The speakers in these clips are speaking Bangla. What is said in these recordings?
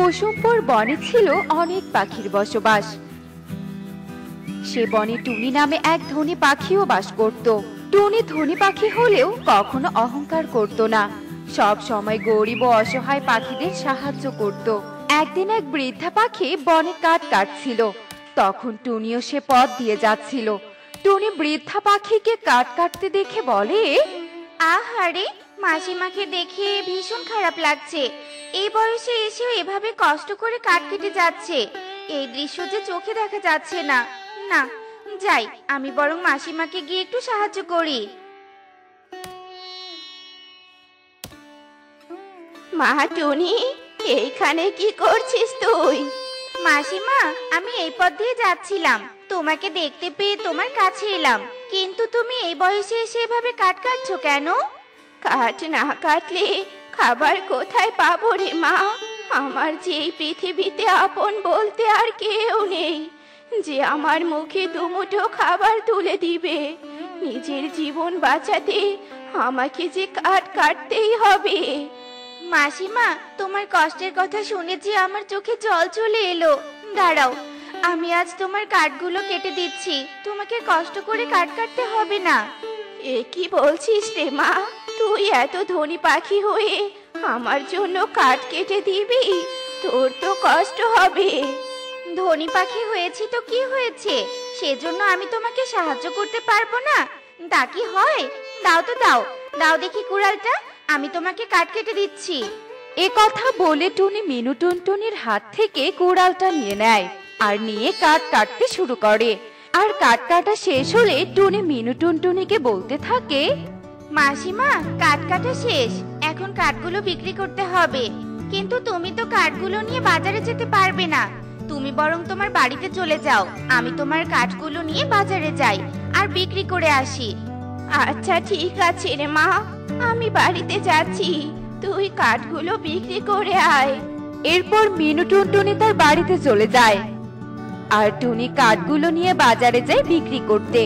কুসুমপুর বনে ছিল অনেক পাখির বসবাস। সে বনে টুনি নামে এক ধনী পাখিও বাস করত। টুনি ধনী পাখি হলেও কখনো অহংকার করত না, সব সময় গরিব ও অসহায় পাখিদের সাহায্য করত। একদিন এক বৃদ্ধা পাখি বনে কাঠ কাটছিল, তখন টুনিও সে পথ দিয়ে যাচ্ছিল। টুনি বৃদ্ধা পাখিকে কাঠ কাটতে দেখে বলে, আহারে, মাসিমাকে দেখে ভীষণ খারাপ লাগছে। এই বয়সে এসেও এভাবে কষ্ট করে কাঠ কেটে যাচ্ছে। এই দৃশ্য যে চোখে দেখা যাচ্ছে না। না, যাই, আমি বরং মাসিমাকে গিয়ে একটু সাহায্য করি। মা টুনি, এইখানে কি করছিস তুই? মাসিমা, আমি এই পথ দিয়ে যাচ্ছিলাম, তোমাকে দেখতে পেয়ে তোমার কাছে এলাম। কিন্তু তুমি এই বয়সে এসে এভাবে কাঠ কাটছো কেন? কাঠ না কাটলে খাবার কোথায় পাবো রে মা? আমার যে এই পৃথিবীতে আপন বলতে আর কেউ নেই যে আমার মুখে দুমুঠো খাবার তুলে দিবে। নিজের জীবন বাঁচাতে আমাকে যে কাঠ কাটতেই হবে। মাসিমা, তোমার কষ্টের কথা শুনে যে আমার চোখে জল চলে এলো। দাঁড়াও, আমি আজ তোমার কাঠগুলো কেটে দিচ্ছি, তোমাকে কষ্ট করে কাঠ কাটতে হবে না। এ কি বলছিস রে মা? তুই এত ধনী পাখি হয়ে আমার জন্য কাঠ কেটে দিবি? তোর তো কষ্ট হবে। ধনী পাখি হয়েছি তো কি হয়েছে, সেজন্য আমি তোমাকে সাহায্য করতে পারবো না? তা কি হয়? দাও তো দাও, দাও দেখি কুড়ালটা, আমি তোমাকে কাঠ কেটে দিচ্ছি। এ কথা বলে টুনি মিনু টুনটুনির হাত থেকে কুড়ালটা নিয়ে নেয় আর নিয়ে কাঠ কাটতে শুরু করে। আর কাঠ কাটা শেষ হলে টুনি মিনু টুনটুনিকে বলতে থাকে, মাসিমা, কাঠ কাটা শেষ, এখন কাঠগুলো বিক্রি করতে হবে। কিন্তু তুমি তো কাঠগুলো নিয়ে বাজারে যেতে পারবে না। তুমি বরং তোমার বাড়িতে চলে যাও, আমি তোমার কাঠগুলো নিয়ে বাজারে যাই আর বিক্রি করে আসি। আচ্ছা ঠিক আছে রে মা, আমি বাড়িতে যাচ্ছি, তুই কাঠগুলো বিক্রি করে আয়। এরপর মিনু টুনটুনি তার বাড়িতে চলে যায় আর টুনি কাঠগুলো নিয়ে বাজারে যায় বিক্রি করতে।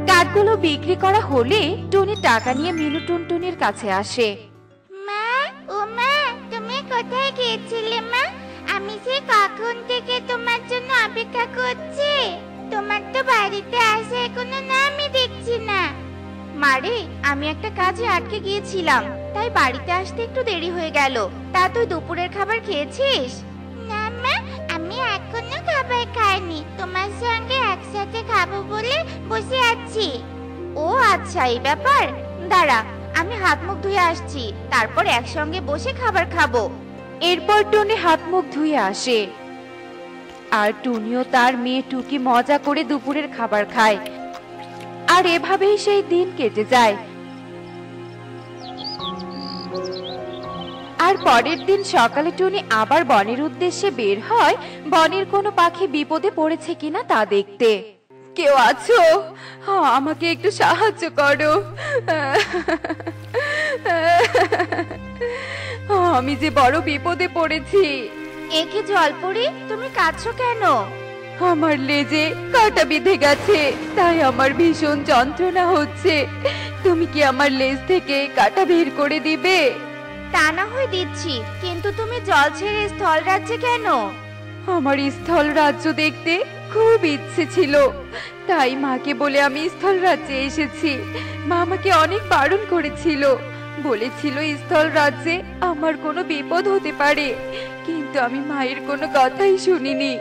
কাঠগুলো বিক্রি করা হলে টুনি টাকা নিয়ে মিনু টুনটুনির কাছে আসে। মা, ও মা, তুমি কোথায় গিয়েছিলে মা? আমি সে কখন থেকে তোমার জন্য অপেক্ষা করছি। তোমার তো বাড়িতে আসে কোনো নামই দেখছি না। মারে, আমি একটা কাজে আটকে গিয়েছিলাম, তাই বাড়িতে আসতে একটু দেরি হয়ে গেল। তা তুই দুপুরের খাবার খেয়েছিস? না মা, আমি এখনো খাবার খাইনি, তোমার সঙ্গে একসাথে খাবো বলে বসে আছি। ও আচ্ছা, এই ব্যাপার। দাঁড়া, আমি হাত মুখ ধুয়ে আসছি, তারপর একসঙ্গে বসে খাবার খাবো। এরপর টুনি হাত মুখ ধুয়ে আসে আর টুনিও তার মেয়ে টুকি মজা করে দুপুরের খাবার খায়। আর এভাবেই সেই দিন কেটে যায়। আর পরের দিন সকালে টুনি আবার বনের উদ্দেশ্যে বের হয়, বনের কোনো পাখি বিপদে পড়েছে কিনা তা দেখতে। কেউ আছো? আমাকে একটু সাহায্য করো, আমি যে বড় বিপদে পড়েছি। একে জলপরি, তুমি কাঁদছো কেন? আমার লেজে কাঁটা বিঁধে গেছে, তাই আমার ভীষণ যন্ত্রণা হচ্ছে। তুমি কি আমার লেজ থেকে কাঁটা বের করে দিবে? তা না হয় দিচ্ছি, কিন্তু তুমি জল ছেড়ে স্থল রাজ্যে কেন? আমার স্থল রাজ্য দেখতে খুব ইচ্ছে ছিল, তাই মাকে বলে আমি স্থল রাজ্যে এসেছি। মা আমাকে অনেক বারণ করেছিল, বলেছিল স্থল রাজ্যে আমার কোনো বিপদ হতে পারে, কিন্তু আমি মায়ের কোনো কথাই শুনিনি।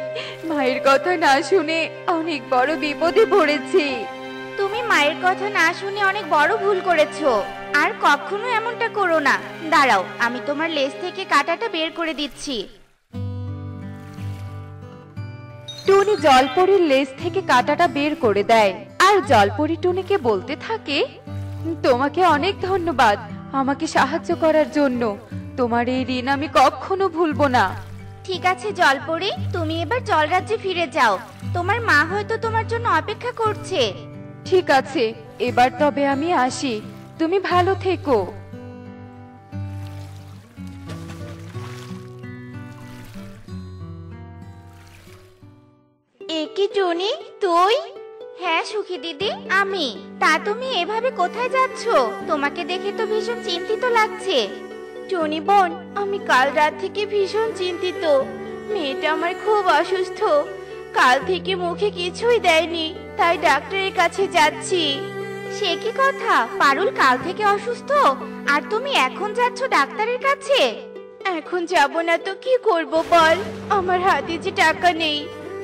মায়ের কথা না শুনে অনেক বড় বিপদে পড়েছি। তুমি মায়ের কথা না শুনে অনেক বড় ভুল করেছো, আর কখনো এমনটা করো না। দাঁড়াও, আমি তোমার লেজ থেকে কাঁটাটা বের করে দিচ্ছি। টুনি জলপরীর লেজ থেকে কাঁটাটা বের করে দেয় আর জলপরী টুনিকে বলতে থাকে, তোমাকে অনেক ধন্যবাদ আমাকে সাহায্য করার জন্য। তোমার এই ঋণ আমি কখনো ভুলবো না। ঠিক আছে জলপরি, তুমি এবার জল রাজ্যে ফিরে যাও, তোমার মা হয়তো তোমার জন্য অপেক্ষা করছে। ঠিক আছে, এবার তবে আমি আসি, তুমি ভালো থেকো। একি টুনি, তুই? হ্যাঁ সুখী দিদি, আমি। তা তুমি এভাবে কোথায় যাচ্ছো? তোমাকে দেখে তো ভীষণ চিন্তিত লাগছে। টনি বোন, আমি কাল রাত থেকে ভীষণ চিন্তিত। মেয়েটা আমার খুব অসুস্থ, কাল থেকে মুখে কিছুই দেয়নি, তাই ডাক্তারের কাছে যাচ্ছি। সে কি কথা, পারুল কাল থেকে অসুস্থ আর তুমি এখন যাচ্ছ ডাক্তারের কাছে? এখন যাব না তো কি করব বল, আমার হাতে যে টাকা নেই।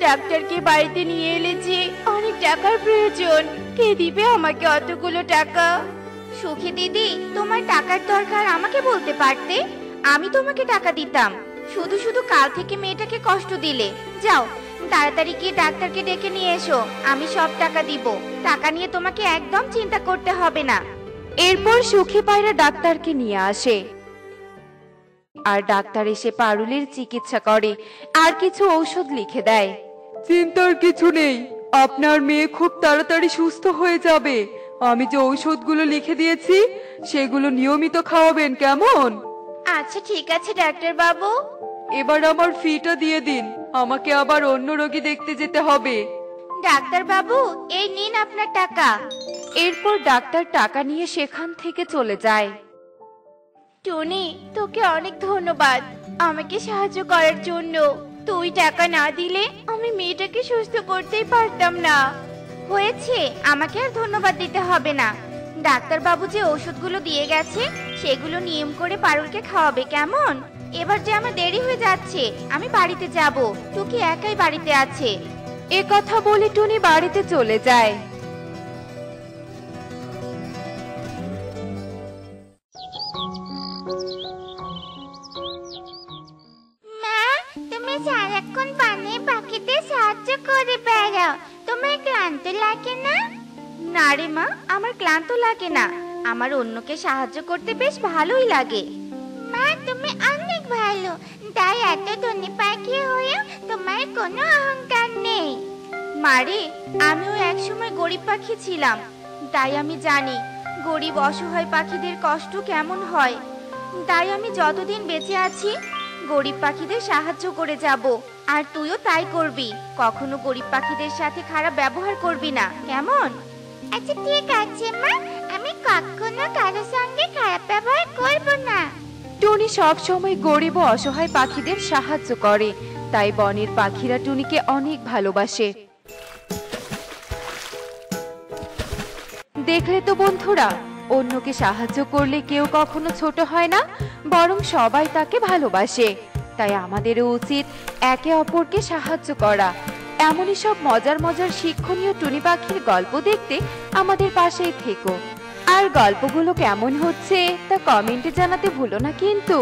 ডাক্তারকে বাড়িতে নিয়ে এলে যে অনেক টাকার প্রয়োজন, কে দিবে আমাকে অতগুলো টাকা? সুখী দিদি, তোমার টাকার দরকার আমাকে বলতে পারতে, আমি তোমাকে টাকা দিতাম। শুধু শুধু কাল থেকে মেয়েটাকে কষ্ট দিলে। যাও তাড়াতাড়ি গিয়ে ডাক্তারকে ডেকে নিয়ে এসো, আমি সব টাকা দিব। টাকা নিয়ে তোমাকে একদম চিন্তা করতে হবে না। এরপর সুখী পায়রা ডাক্তারকে নিয়ে আসে আর ডাক্তার এসে পারুলের চিকিৎসা করে আর কিছু ঔষধ লিখে দেয়। চিন্তার কিছু নেই, আপনার মেয়ে খুব তাড়াতাড়ি সুস্থ হয়ে যাবে। আমি যে ঔষধগুলো লিখে দিয়েছি সেগুলো নিয়মিত খাওয়াবেন, কেমন? আচ্ছা ঠিক আছে ডাক্তার বাবু। এবার আমার ফিটা দিয়ে দিন, আমাকে আবার অন্য রোগী দেখতে যেতে হবে। ডাক্তার বাবু, এই নিন আপনার টাকা। এরপর ডাক্তার টাকা নিয়ে সেখান থেকে চলে যায়। টনি, তোকে অনেক ধন্যবাদ আমাকে সাহায্য করার জন্য। তুই টাকা না দিলে আমি মেয়েটাকে সুস্থ করতেই পারতাম না। হয়েছে, আমাকে আর ধন্যবাদ দিতে হবে না। ডাক্তার বাবু যে ওষুধগুলো দিয়ে গেছে সেগুলো নিয়ম করে পারুলকে খাওয়াবে, কেমন? এবার যে আমার দেরি হয়ে যাচ্ছে, আমি বাড়িতে যাব। টুকি একাই বাড়িতে আছে। এ কথা বলে টুনি বাড়িতে চলে যায়। মা, তুমি সারাক্ষণ পানি পাখিতে সাহায্য করে বেড়াও, তোমার ক্লান্ত লাগে না? না রে মা, আমার ক্লান্ত লাগে না। আমার অন্যকে সাহায্য করতে বেশ ভালোই লাগে। মা, তুমি অনেক ভালো, তাই এত ধনী পাখি হয়েও তোমার কোনো অহংকার নেই। মারে, আমিও একসময় গরিব পাখি ছিলাম, তাই আমি জানি গরিব অসহায় পাখিদের কষ্ট কেমন হয়। তাই আমি যতদিন বেঁচে আছি গরিব পাখিদের সাহায্য করে যাব। আর তুইও তাই করবি, কখনো গরিব পাখিদের সাথে খারাপ ব্যবহার করবি না, কেমন? আচ্ছা ঠিক আছে মা, আমি কখনো কারোর সঙ্গে খারাপ ব্যবহার করব না। টুনি সব সময় গরিব ও অসহায় পাখিদের সাহায্য করে, তাই বনের পাখিরা টুনিকে অনেক ভালোবাসে। দেখলে তো বন্ধুরা, অন্যকে সাহায্য করলে কেউ কখনো ছোট হয় না, বরং সবাই তাকে ভালোবাসে। তাই আমাদেরও উচিত একে অপরকে সাহায্য করা। এমনই সব মজার মজার শিক্ষণীয় টুনি পাখির গল্প দেখতে আমাদের পাশেই থেকো। আর গল্পগুলো কেমন হচ্ছে তা কমেন্টে জানাতে ভুলো না কিন্তু।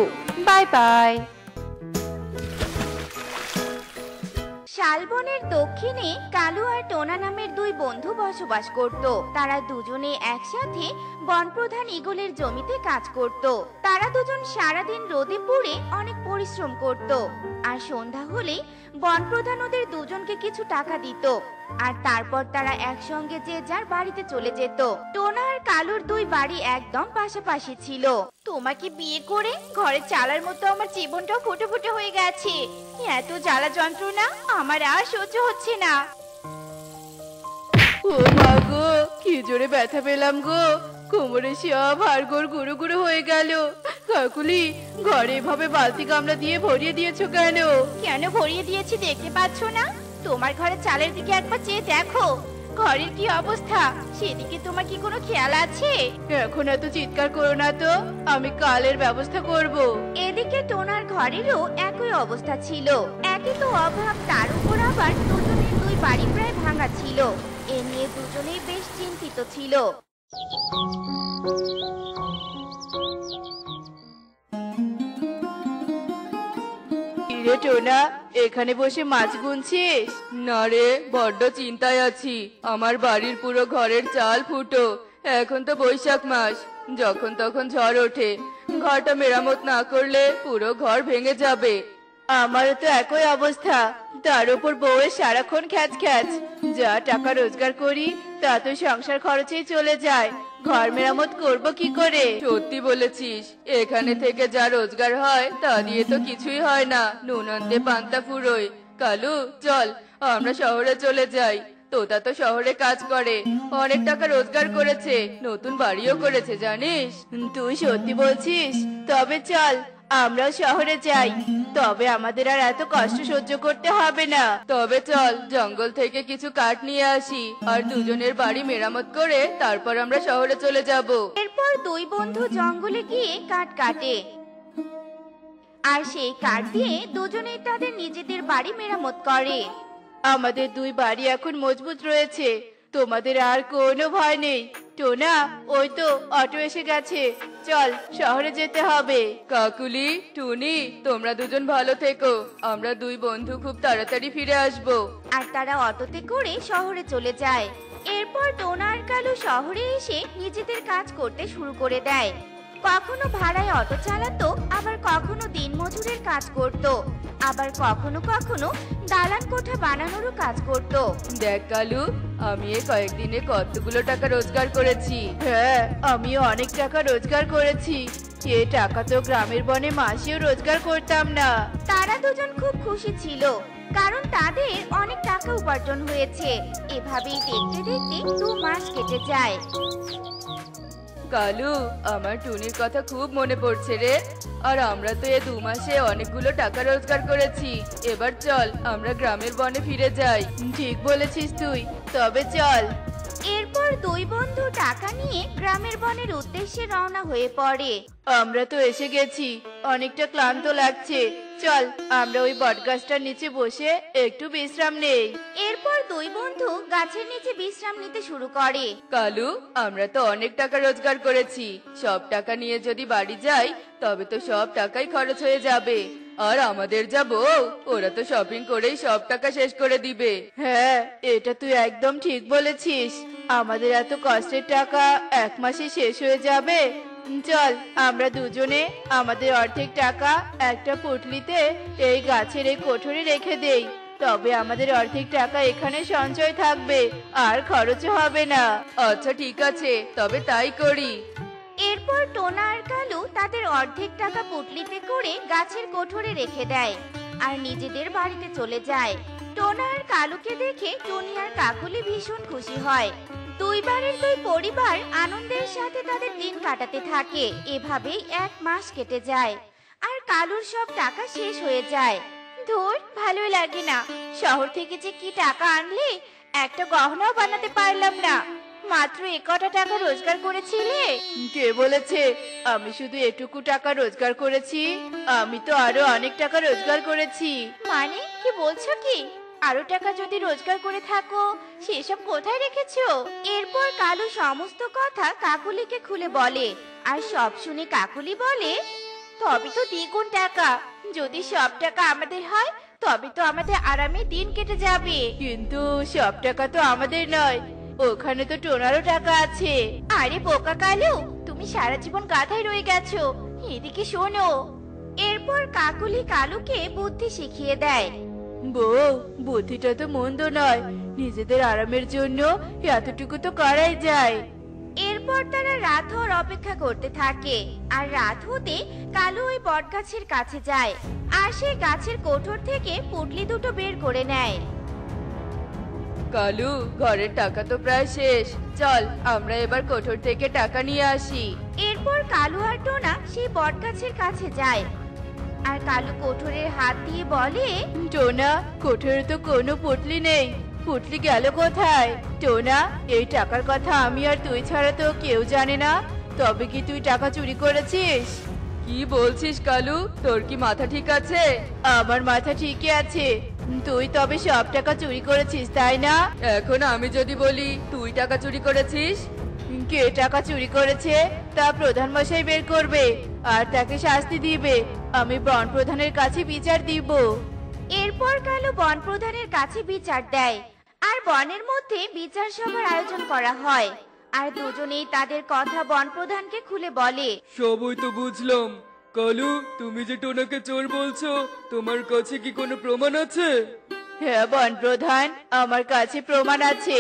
Bye bye. শালবনের দক্ষিণে কালু আর টোনা নামের দুই বন্ধু বসবাস করত। তারা দুজনে একসাথে বনপ্রধান ঈগলের জমিতে কাজ করত। তারা দুজন সারাদিন রোদে পুড়ে অনেক পরিশ্রম করত। আর সন্ধ্যা হলে বনপ্রধান ওদের দুজনকে কিছু টাকা দিত। আর তারপর তারা একসঙ্গে যে যার বাড়িতে চলে যেত। টোনা আর কালুর দুই বাড়ি একদম পাশাপাশি ছিল। তোমাকে বিয়ে করে ঘরে চালার মতো আমার জীবনটাও ফুটে ফুটে হয়ে গেছে। এত জ্বালা যন্ত্রণা আমার আর সহ্য হচ্ছে না। ও মা গো, কি জোরে ব্যথা পেলাম গো, কোমরে সব হাড়গোড় গুঁড়ো গুঁড়ো হয়ে গেল। কাকুলি, ঘরে এভাবে বালতি গামলা দিয়ে ভরিয়ে দিয়েছো কেন? কেন ভরিয়ে দিয়েছি দেখতে পাচ্ছ না? তোমার ঘরের চালের দিকে একবার চেয়ে দেখো, ঘরের কি অবস্থা, সেদিকে তোমার কি কোনো খেয়াল আছে? এখন এত চিৎকার করো না তো, আমি কালের ব্যবস্থা করব। এদিকে টোনার ঘরেরও একই অবস্থা ছিল। একই তো অভাব, তার উপর আবার দুজনের দুই বাড়ি প্রায় ভাঙা ছিল। এ নিয়ে দুজনেই বেশ চিন্তিত ছিল। কিরে টোনা, এখানে বসে মাছ গুনছিস? না রে, বড্ড চিন্তায় আছি। আমার বাড়ির পুরো ঘরের চাল ফুটো। এখন তো বৈশাখ মাস, যখন তখন ঝড় ওঠে। ঘরটা মেরামত না করলে পুরো ঘর ভেঙে যাবে। আমারও তো একই অবস্থা, তার উপর বউয়ের সারাক্ষণ খ্যাচ খ্যাচ। যা টাকা রোজগার করি তা তো সংসার খরচেই চলে যায়, ঘর মেরামত করব কি করে? সত্যি বলেছিস, এখানে থেকে যা রোজগার হয় তা দিয়ে তো কিছুই হয় না, নুন আনতে পান্তা ফুরোয়। কালু, চল আমরা শহরে চলে যাই, তোতা তো শহরে কাজ করে, অনেক টাকা রোজগার করেছে, নতুন বাড়িও করেছে জানিস। তুই সত্যি বলছিস? তবে চল আমরাও শহরে যাই, তবে আমাদের আর এত কষ্ট সহ্য করতে হবে না। তবে চল জঙ্গল থেকে কিছু কাঠ নিয়ে আসি, আর দুজনের বাড়ি মেরামত করে তারপর আমরা শহরে চলে যাব। এরপর দুই বন্ধু জঙ্গলে গিয়ে কাঠ কাটে, আর সেই কাঠ দিয়ে দুজনেই তাদের নিজেদের বাড়ি মেরামত করে। আমাদের দুই বাড়ি এখন মজবুত রয়েছে, তোমাদের আর কোনো ভয় নেই। টোনা, ওই তো অটো এসে গেছে, চল শহরে যেতে হবে। কাকুলি, টুনি, তোমরা দুজন ভালো থেকো, আমরা দুই বন্ধু খুব তাড়াতাড়ি ফিরে আসব। আর তারা অটোতে করে শহরে চলে যায়। এরপর টোনা আর কালু শহরে এসে নিজেদের কাজ করতে শুরু করে দেয়। কখনো ভাড়ায় অটো চালাতো, আবার কখনো দিনমজুরের কাজ করত, আবার কখনো কখনো দালান কোঠা বানানোরও কাজ করত। দেখ কালু, আমি এই কয়েকদিনে কতগুলো টাকা রোজগার করেছি। হ্যাঁ, আমিও অনেক টাকা রোজগার করেছি। এ টাকা তো গ্রামের বনে মাসেও রোজগার করতাম না। তারা দুজন খুব খুশি ছিল, কারণ তাদের অনেক টাকা উপার্জন হয়েছে। এভাবেই দেখতে দেখতে 2 মাস কেটে যায়। কালু, আমার টুনির কথা খুব মনে পড়ছে রে। আর আমরা তো এই 2 মাসে অনেকগুলো টাকা রোজগার করেছি। এবার চল আমরা গ্রামের বনে ফিরে যাই। ঠিক বলেছিস তুই, তবে চল। এরপর দুই বন্ধু টাকা নিয়ে গ্রামের বনের উদ্দেশ্যে রওনা হয়ে পড়ে। আমরা তো এসে গেছি, অনেকটা ক্লান্ত লাগছে। চল আমরা ওই বটগাছটার নিচে বসে একটু বিশ্রাম নেই। এরপর দুই বন্ধু গাছের নিচে বিশ্রাম নিতে শুরু করে। কালু, আমরা তো অনেক টাকা রোজগার করেছি, সব টাকা নিয়ে যদি বাড়ি যাই তবে তো সব টাকাই খরচ হয়ে যাবে। আর আমাদের যা বউ, ওরা তো শপিং করেই সব টাকা শেষ করে দিবে। হ্যাঁ, এটা তুই একদম ঠিক বলেছিস। আমাদের এত কষ্টের টাকা 1 মাসে শেষ হয়ে যাবে। চল আমরা দুজনে আমাদের অর্ধেক টাকা একটা পুটলিতে এই গাছের এই কোঠরে রেখে দেই, তবে আমাদের অর্ধেক টাকা এখানে সঞ্চয় থাকবে, আর খরচ হবে না। আচ্ছা ঠিক আছে, তবে তাই করি। এরপর টোনা আর কালু তাদের অর্ধেক টাকা পুটলিতে করে গাছের কোঠরে রেখে দেয়, আর নিজেদের বাড়িতে চলে যায়। টোনা আর কালুকে দেখে টুনি আর কাকুলি ভীষণ খুশি হয়। দুই বাড়ির দুই পরিবার আনন্দের সাথে তাদের দিন কাটাতে থাকে। এভাবেই 1 মাস কেটে যায়, আর কালুর সব টাকা শেষ হয়ে যায়। ধুর, ভালোই লাগে না। শহর থেকে যে কি টাকা আনলে, একটা গহনাও বানাতে পারলাম না। মাত্র 1 টাকা রোজগার করেছিলে? কে বলেছে আমি শুধু এটুকু টাকা রোজগার করেছি? আমি তো আরো অনেক টাকা রোজগার করেছি। মানে কি বলছো কি? আরো টাকা যদি রোজগার করে থাকো, সেসব কোথায় রেখেছো? এরপর কালু সমস্ত কথা কাকুলিকে খুলে বলে, আর সব শুনে কাকুলি বলে, তবে তো দ্বিগুণ টাকা। যদি সব টাকা আমাদের হয় তবে তো আমাদের আরামে দিন কেটে যাবে। কিন্তু সব টাকা তো আমাদের নয়, ওখানে তো টোনারও টাকা আছে। আরে বোকা কালু, তুমি সারা জীবন গাধায় রয়ে গেছো, এদিকে শোনো। এরপর কাকুলি কালুকে বুদ্ধি শিখিয়ে দেয়। বউ, বুদ্ধিটা তো মন্দ নয়, নিজেদের আরামের জন্য এতটুকু তো করাই যায়। এরপর তারা রাত হওয়ার অপেক্ষা করতে থাকে, আর রাত হতে কালু ওই বটগাছের কাছে যায়, আর সেই গাছের কোঠর থেকে পুটলি দুটো বের করে নেয়। কালু, ঘরের টাকা তো প্রায় শেষ, চল আমরা এবার কোঠর থেকে টাকা নিয়ে আসি। এরপর কালু আর টোনা সেই বটগাছের কাছে যায়, আর কালু কোঠরের হাত দিয়ে বলে, টোনা, কোঠরে তো কোনো পুটলি নেই, পুটলি গেল কোথায়? টোনা, এই টাকার কথা আমি আর তুই ছাড়া তো কেউ জানে না, তবে কি তুই টাকা চুরি করেছিস? কি বলছিস কালু, তোর কি মাথা ঠিক আছে? আমার মাথা ঠিকই আছে। তুই তবে সব টাকা চুরি করেছিস, তাই না? এখন আমি যদি বলি তুই টাকা চুরি করেছিস? কে টাকা চুরি করেছে তা প্রধান মশাই বের করবে, আর তাকে শাস্তি দিবে। আমি বন প্রধানের কাছে বিচার দিব। এরপর কালু বন প্রধানের কাছে বিচার দেয়, আর বনের মধ্যে বিচার সভার আয়োজন করা হয়, আর দুজনেই তাদের কথা বন প্রধানকে খুলে বলে। সবই তো বুঝলাম। কালু, তুমি যে টোনাকে চোর বলছো, তোমার কাছে কি কোনো প্রমাণ আছে? হ্যাঁ বন প্রধান, আমার কাছে প্রমাণ আছে।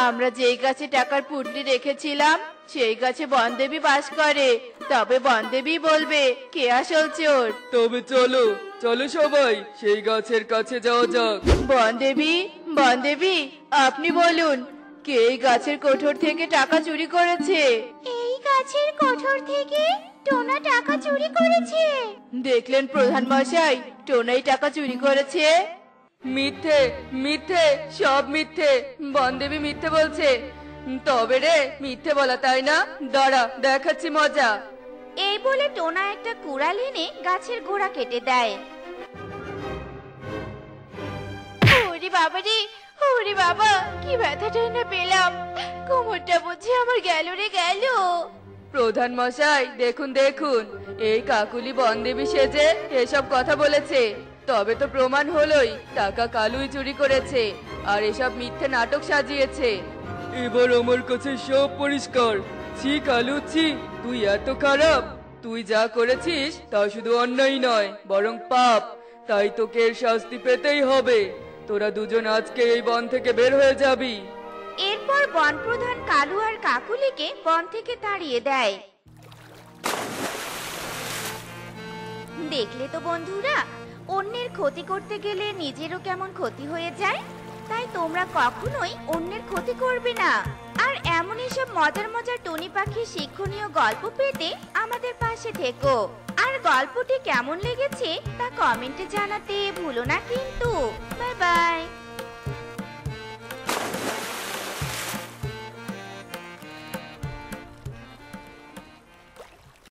আমরা যেই গাছে টাকার পুটলি রেখেছিলাম সেই গাছে বনদেবী বাস করে, তবে বনদেবী বলবে কে আসল চোর। তবে চলো চলো সবাই সেই গাছের কাছে যাওয়া যাক। বনদেবী, বনদেবী, আপনি বলুন কে এই গাছের কোঠর থেকে টাকা চুরি করেছে? এই গাছের কোঠর থেকে টোনা টাকা চুরি করেছে। দেখলেন প্রধান মশাই, টোনাই টাকা চুরি করেছে। মিথ্যে, মিথ্যে, সব মিথ্যে। বনদেবী মিথ্যে বলছে। তবে রে, মিথ্যে বলা তাই না? দাঁড়া, দেখাচ্ছি মজা। এই বলে টোনা একটা কুড়াল এনে গাছের গোড়া কেটে দেয়। ওরে বাবা রে, ওরে বাবা, কি ব্যথাটাই না পেলাম। কোমরটা বুঝে আমার গেল রে গেল। প্রধান মশাই, দেখুন দেখুন, এই কাকুলি বনদেবী সেজে এসব কথা বলেছে। তবে তো প্রমাণ হলোই টাকা কালুই চুরি করেছে আর এসব মিথ্যে নাটক সাজিয়েছে। এবার আমার কাছে সব পরিষ্কার। ছি কালু, ছি, তুই এত খারাপ। তুই যা করেছিস তা শুধু অন্যায় নয়, বরং পাপ। তাই তোকে এর শাস্তি পেতেই হবে। তোরা দুজন আজকে এই বন থেকে বের হয়ে যাবি। এরপর বন প্রধান কালু আর কাকুলিকে বন থেকে তাড়িয়ে দেয়। দেখলে তো বন্ধুরা, অন্যের ক্ষতি করতে গেলে নিজেরও কেমন ক্ষতি হয়ে যায়। তাই তোমরা কখনোই অন্যের ক্ষতি করবে না। আর এমনই সব মজার মজার টুনি পাখির শিক্ষণীয় গল্প পেতে আমাদের পাশে থেকো। আর গল্পটি কেমন লেগেছে তা কমেন্টে জানাতে ভুলো না কিন্তু। Bye bye.